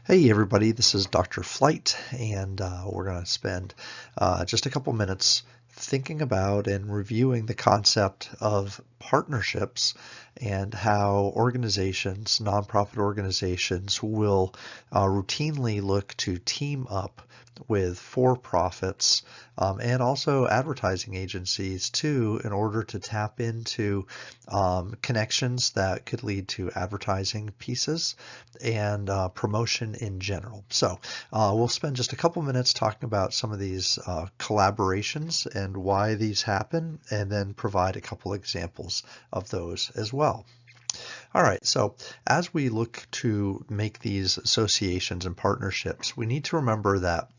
Hey everybody, this is Dr. Flight, and we're going to spend just a couple minutes thinking about and reviewing the concept of partnerships and how organizations, nonprofit organizations, will routinely look to team up with for-profits and also advertising agencies too in order to tap into connections that could lead to advertising pieces and promotion in general. So we'll spend just a couple minutes talking about some of these collaborations and why these happen, and then provide a couple examples of those as well. All right, so as we look to make these associations and partnerships, we need to remember that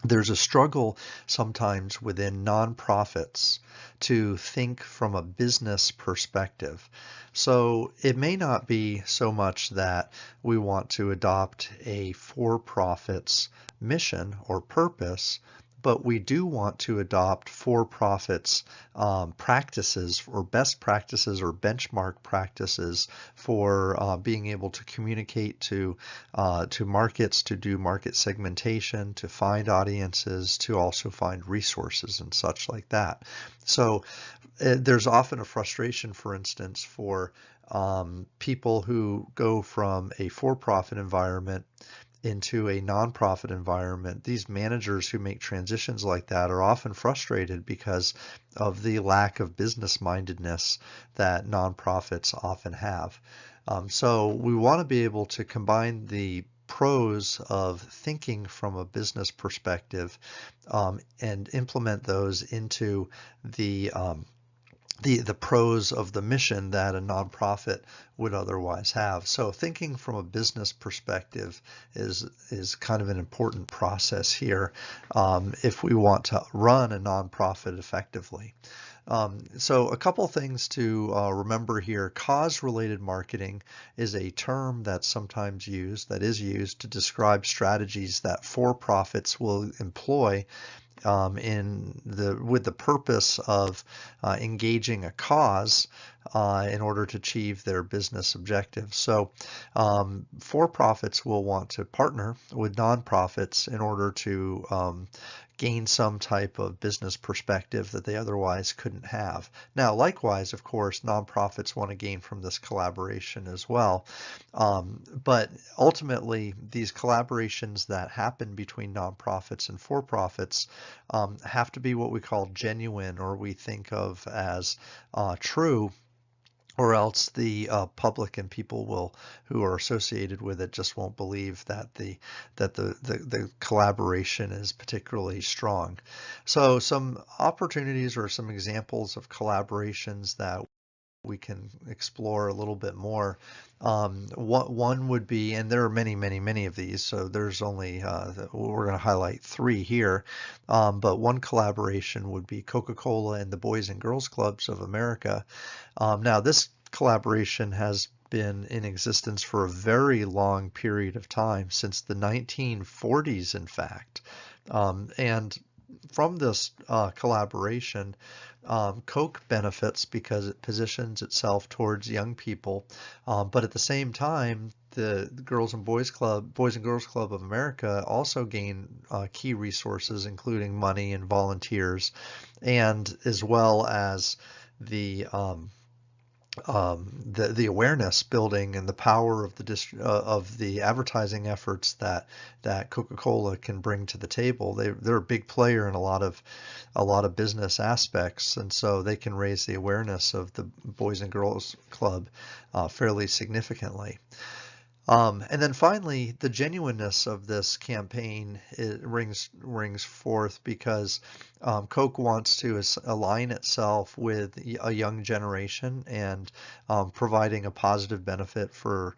there's a struggle sometimes within nonprofits to think from a business perspective. So it may not be so much that we want to adopt a for-profits mission or purpose, but we do want to adopt for-profits practices or best practices or benchmark practices for being able to communicate to markets, to do market segmentation, to find audiences, to also find resources and such like that. So there's often a frustration, for instance, for people who go from a for-profit environment into a nonprofit environment. These managers who make transitions like that are often frustrated because of the lack of business mindedness that nonprofits often have. So we want to be able to combine the pros of thinking from a business perspective and implement those into the pros of the mission that a nonprofit would otherwise have. So thinking from a business perspective is kind of an important process here if we want to run a nonprofit effectively. So a couple things to remember here. Cause-related marketing is a term that's sometimes used, that is used to describe strategies that for-profits will employ with the purpose of engaging a cause in order to achieve their business objectives. So for-profits will want to partner with nonprofits in order to gain some type of business perspective that they otherwise couldn't have. Now, likewise, of course, nonprofits want to gain from this collaboration as well. But ultimately, these collaborations that happen between nonprofits and for-profits have to be what we call genuine, or we think of as true, or else the public and people who are associated with it just won't believe that the collaboration is particularly strong. So some opportunities or some examples of collaborations that we can explore a little bit more. One would be, and there are many of these, so there's only, we're going to highlight three here, but one collaboration would be Coca Cola and the Boys and Girls Clubs of America. Now, this collaboration has been in existence for a very long period of time, since the 1940s, in fact. And from this collaboration, Coke benefits because it positions itself towards young people, but at the same time, the Boys and Girls Club of America also gain key resources, including money and volunteers, and as well as the the awareness building and the power of the advertising efforts that Coca-Cola can bring to the table. They're a big player in a lot of business aspects, and so they can raise the awareness of the Boys and Girls Club fairly significantly. And then finally, the genuineness of this campaign rings forth because Coke wants to align itself with a young generation and providing a positive benefit for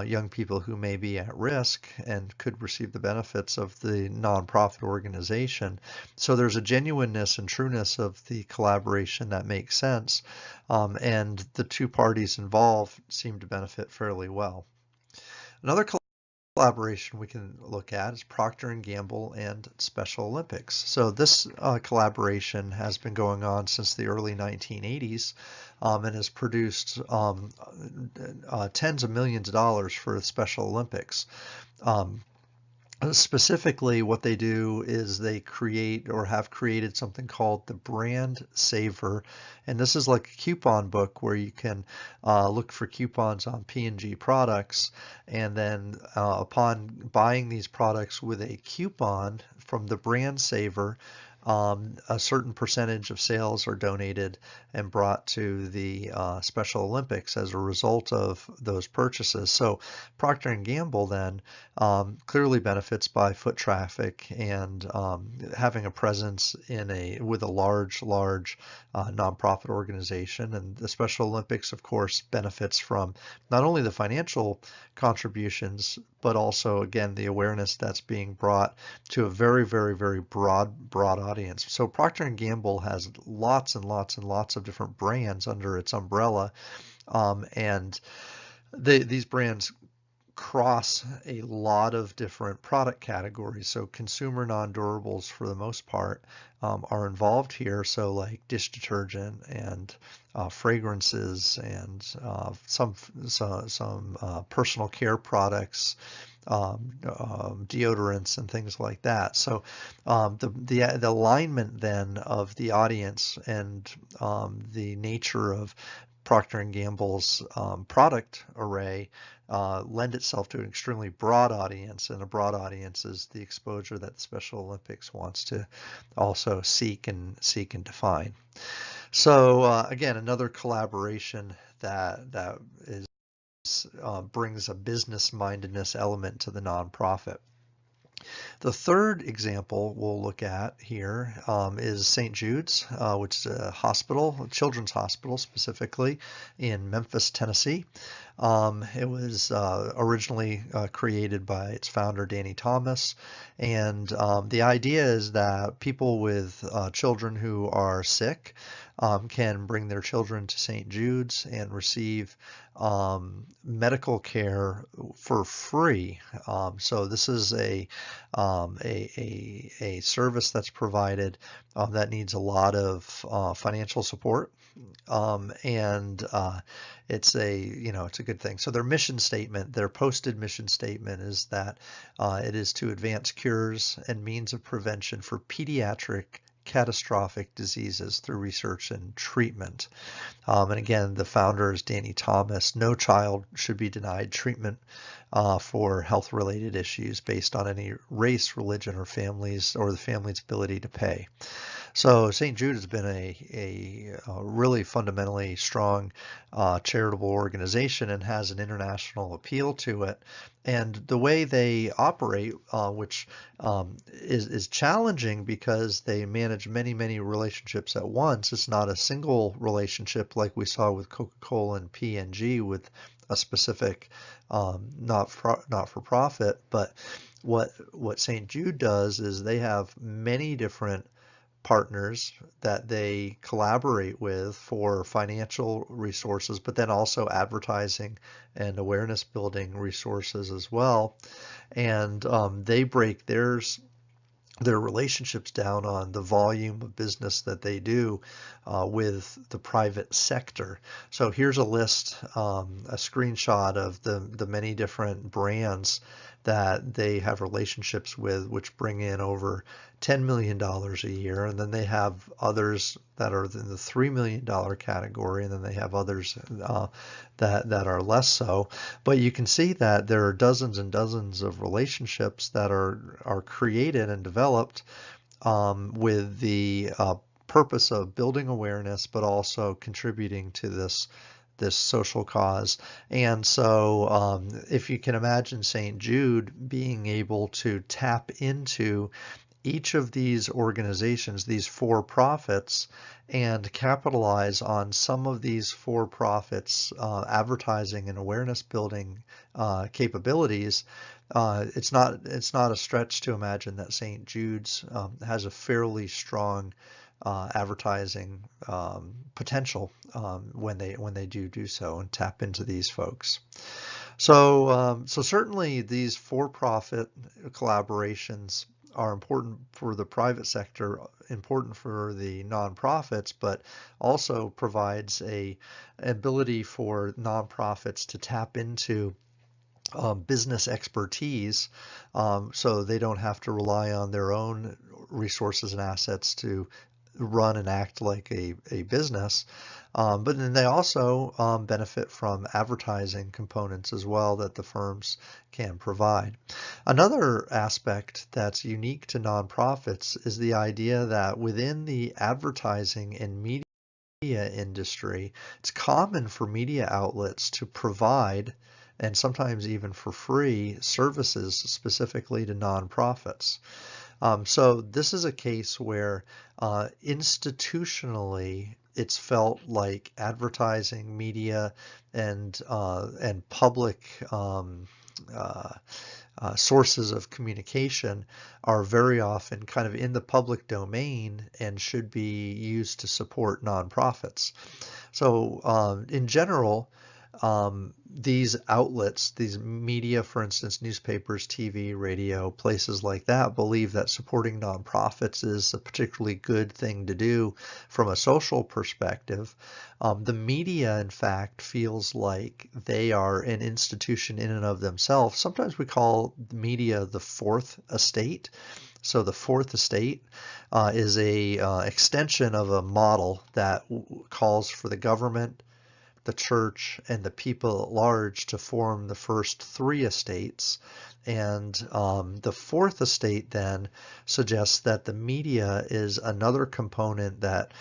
young people who may be at risk and could receive the benefits of the nonprofit organization. So there's a genuineness and trueness of the collaboration that makes sense, and the two parties involved seem to benefit fairly well. Another Collaboration we can look at is Procter & Gamble and Special Olympics. So this collaboration has been going on since the early 1980s and has produced tens of millions of dollars for the Special Olympics. Um, Specifically, what they do is they create or have created something called the Brand Saver, and this is like a coupon book where you can look for coupons on P&G products, and then upon buying these products with a coupon from the Brand Saver, a certain percentage of sales are donated and brought to the Special Olympics as a result of those purchases. So Procter & Gamble then clearly benefits by foot traffic and having a presence with a large nonprofit organization. And the Special Olympics, of course, benefits from not only the financial contributions, but also, again, the awareness that's being brought to a very broad audience. So Procter & Gamble has lots and lots of different brands under its umbrella, and these brands cross a lot of different product categories. So consumer non-durables, for the most part, are involved here. So like dish detergent and fragrances and some personal care products, deodorants and things like that. So the alignment then of the audience and the nature of Procter & Gamble's product array lend itself to an extremely broad audience, and a broad audience is the exposure that the Special Olympics wants to also seek and define. So again, another collaboration that is brings a business mindedness element to the nonprofit. The third example we'll look at here is St. Jude's, which is a hospital, a children's hospital specifically in Memphis, Tennessee. It was originally created by its founder, Danny Thomas, and the idea is that people with children who are sick can bring their children to St. Jude's and receive medical care for free. So this is a service that's provided that needs a lot of financial support, and it's it's a good thing. So their mission statement, their posted mission statement, is that it is to advance cures and means of prevention for pediatric catastrophic diseases through research and treatment. And again, the founder is Danny Thomas. No child should be denied treatment for health-related issues based on any race, religion, or the family's ability to pay. So St. Jude has been a really fundamentally strong charitable organization and has an international appeal to it. And the way they operate, which is challenging because they manage many relationships at once. It's not a single relationship like we saw with Coca Cola and P&G with a specific not for profit. But what St. Jude does is they have many different partners that they collaborate with for financial resources, but then also advertising and awareness building resources as well. And they break their relationships down on the volume of business that they do with the private sector. So here's a list, a screenshot of the many different brands that they have relationships with, which bring in over $10 million a year. And then they have others that are in the $3 million category, and then they have others that are less so. But you can see that there are dozens and dozens of relationships that are created and developed with the purpose of building awareness, but also contributing to this social cause. And so if you can imagine St. Jude being able to tap into each of these organizations, these for-profits, and capitalize on some of these for-profits advertising and awareness building capabilities, it's not a stretch to imagine that St. Jude's has a fairly strong advertising potential when they do so and tap into these folks. So certainly these for-profit collaborations are important for the private sector, important for the nonprofits, but also provides a ability for nonprofits to tap into business expertise, so they don't have to rely on their own resources and assets to run and act like a business. But then they also benefit from advertising components as well that the firms can provide. Another aspect that's unique to nonprofits is the idea that within the advertising and media industry, it's common for media outlets to provide, and sometimes even for free, services specifically to nonprofits. So this is a case where institutionally it's felt like advertising, media, and public uh, sources of communication are very often kind of in the public domain and should be used to support nonprofits. So in general, these outlets, these media, for instance, newspapers, TV, radio, places like that, believe that supporting nonprofits is a particularly good thing to do from a social perspective. The media, in fact, feels like they are an institution in and of themselves. Sometimes we call the media the fourth estate. So the fourth estate is a extension of a model that calls for the government, the church, and the people at large to form the first three estates. And the fourth estate then suggests that the media is another component that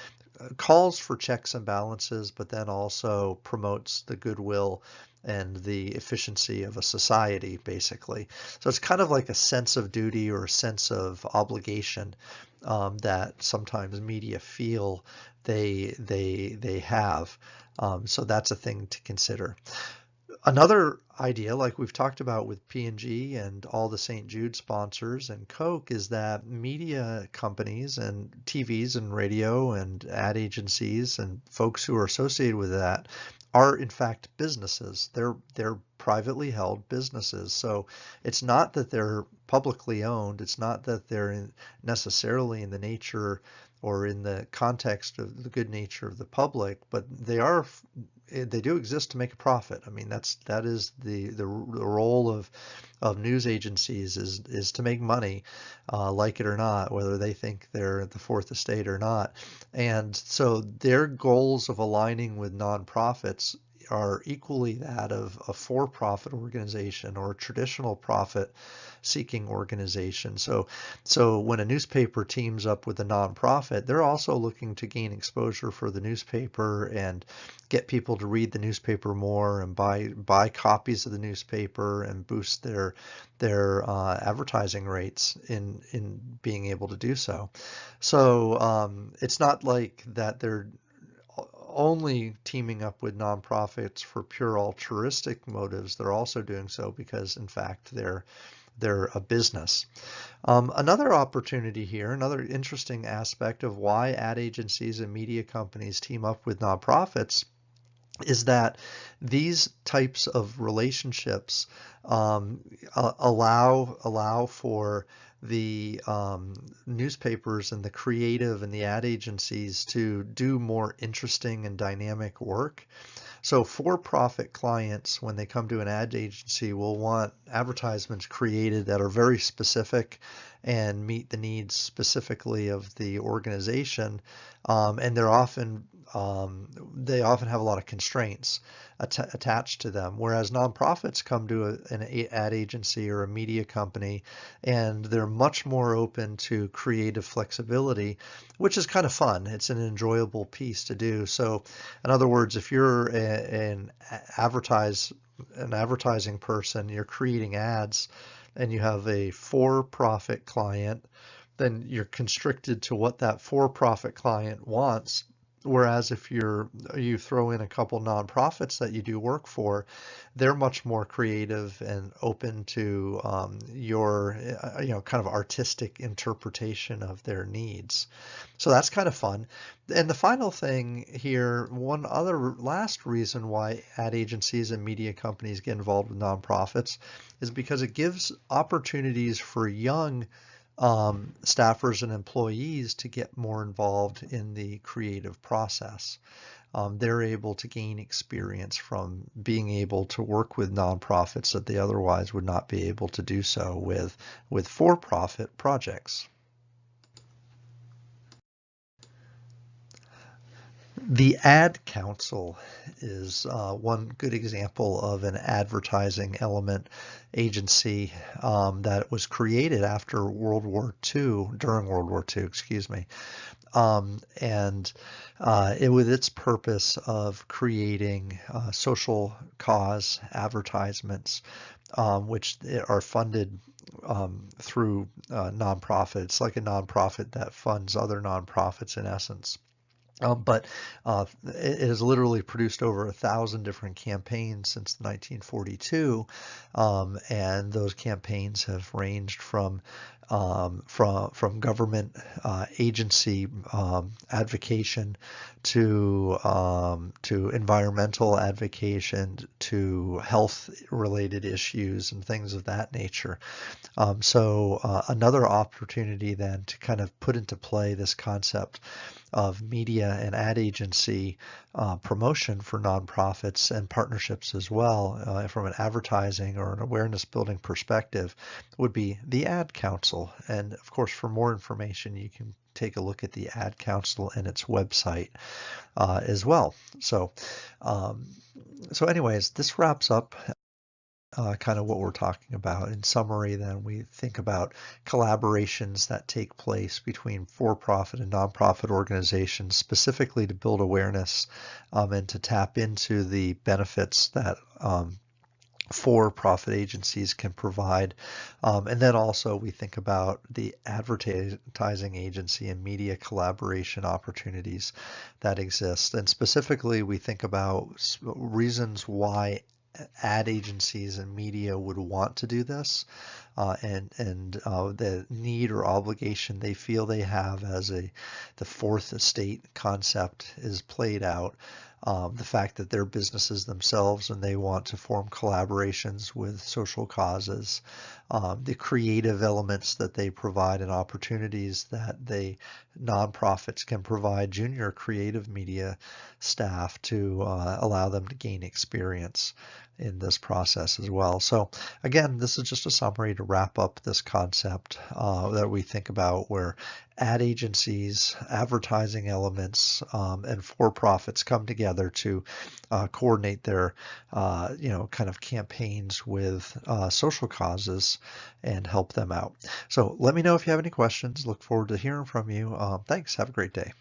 calls for checks and balances, but then also promotes the goodwill and the efficiency of a society, basically. So it's kind of like a sense of duty or a sense of obligation that sometimes media feel they have. So that's a thing to consider. Another idea, like we've talked about with P&G and all the St. Jude sponsors and Coke, is that media companies and TVs and radio and ad agencies and folks who are associated with that are in fact businesses. They're privately held businesses. So it's not that they're publicly owned. It's not that they're necessarily in the nature or in the context of the good nature of the public, but they do exist to make a profit. I mean, that is the role of news agencies is to make money, like it or not, whether they think they're the fourth estate or not. And so their goals of aligning with nonprofits are equally that of a for-profit organization or a traditional profit-seeking organization. So when a newspaper teams up with a nonprofit, they're also looking to gain exposure for the newspaper and get people to read the newspaper more and buy copies of the newspaper and boost their advertising rates in being able to do so. So it's not like that they're only teaming up with nonprofits for pure altruistic motives. They're also doing so because, in fact, they're a business. Another opportunity here, another interesting aspect of why ad agencies and media companies team up with nonprofits is that these types of relationships allow for the newspapers and the creative and the ad agencies to do more interesting and dynamic work. So for-profit clients, when they come to an ad agency, will want advertisements created that are very specific and meet the needs specifically of the organization. And they often have a lot of constraints attached to them. Whereas nonprofits come to an ad agency or a media company, and they're much more open to creative flexibility, which is kind of fun. It's an enjoyable piece to do. So, in other words, if you're an advertising person, you're creating ads, and you have a for-profit client, then you're constricted to what that for-profit client wants. Whereas if you throw in a couple nonprofits that you do work for, they're much more creative and open to your kind of artistic interpretation of their needs. So that's kind of fun. And the final thing here, one other last reason why ad agencies and media companies get involved with nonprofits is because it gives opportunities for young staffers and employees to get more involved in the creative process. They're able to gain experience from being able to work with nonprofits that they otherwise would not be able to do so with for-profit projects. The Ad Council is one good example of an advertising element agency that was created after World War II, during World War II, excuse me. And it with its purpose of creating social cause advertisements, which are funded through nonprofits, like a nonprofit that funds other nonprofits in essence. But it has literally produced over 1,000 different campaigns since 1942, and those campaigns have ranged from government agency advocation to environmental advocation to health related issues and things of that nature. So another opportunity then to kind of put into play this concept of media and ad agency promotion for nonprofits and partnerships as well from an advertising or an awareness building perspective would be the Ad Council. And of course, for more information, you can take a look at the Ad Council and its website as well. So anyways, this wraps up kind of what we're talking about. In summary, then we think about collaborations that take place between for-profit and nonprofit organizations, specifically to build awareness and to tap into the benefits that for-profit agencies can provide. And then also we think about the advertising agency and media collaboration opportunities that exist. And specifically, we think about reasons why ad agencies and media would want to do this, and the need or obligation they feel they have as the fourth estate concept is played out. The fact that they're businesses themselves and they want to form collaborations with social causes, the creative elements that they provide and opportunities that they nonprofits can provide junior creative media staff to allow them to gain experience in this process as well. So again, this is just a summary to wrap up this concept that we think about where ad agencies, advertising elements, and for-profits come together to coordinate their, kind of campaigns with social causes and help them out. So let me know if you have any questions. Look forward to hearing from you. Thanks. Have a great day.